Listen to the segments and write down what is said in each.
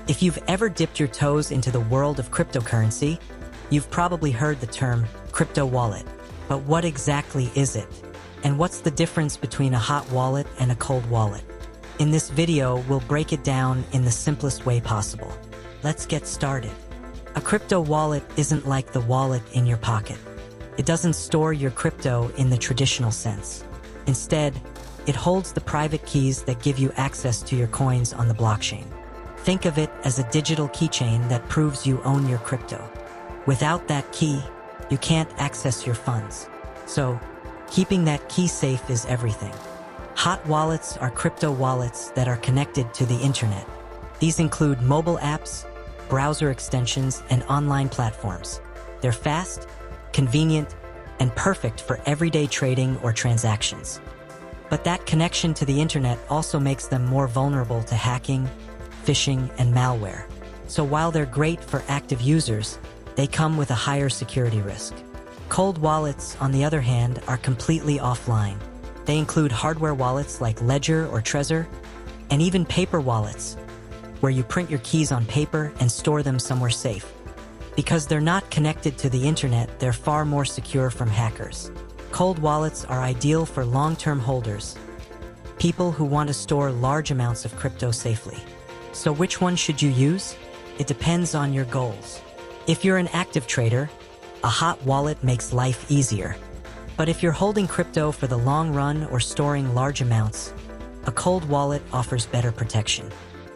If you've ever dipped your toes into the world of cryptocurrency, you've probably heard the term crypto wallet. But what exactly is it? And what's the difference between a hot wallet and a cold wallet? In this video, we'll break it down in the simplest way possible. Let's get started. A crypto wallet isn't like the wallet in your pocket. It doesn't store your crypto in the traditional sense. Instead, it holds the private keys that give you access to your coins on the blockchain. Think of it as a digital keychain that proves you own your crypto. Without that key, you can't access your funds. So, keeping that key safe is everything. Hot wallets are crypto wallets that are connected to the internet. These include mobile apps, browser extensions, and online platforms. They're fast, convenient, and perfect for everyday trading or transactions. But that connection to the internet also makes them more vulnerable to hacking, phishing, and malware. So while they're great for active users, they come with a higher security risk. Cold wallets, on the other hand, are completely offline. They include hardware wallets like Ledger or Trezor, and even paper wallets, where you print your keys on paper and store them somewhere safe. Because they're not connected to the internet, they're far more secure from hackers. Cold wallets are ideal for long-term holders, people who want to store large amounts of crypto safely. So which one should you use? It depends on your goals. If you're an active trader, a hot wallet makes life easier. But if you're holding crypto for the long run or storing large amounts, a cold wallet offers better protection.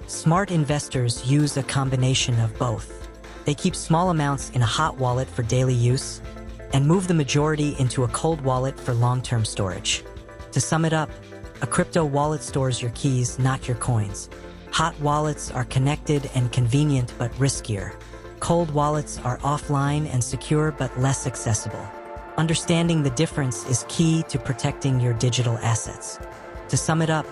Smart investors use a combination of both. They keep small amounts in a hot wallet for daily use and move the majority into a cold wallet for long-term storage. To sum it up, a crypto wallet stores your keys, not your coins. Hot wallets are connected and convenient but riskier. Cold wallets are offline and secure but less accessible. Understanding the difference is key to protecting your digital assets. To sum it up,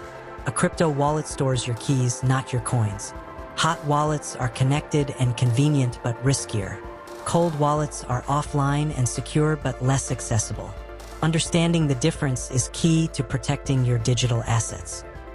a crypto wallet stores your keys, not your coins. Hot wallets are connected and convenient but riskier. Cold wallets are offline and secure but less accessible. Understanding the difference is key to protecting your digital assets.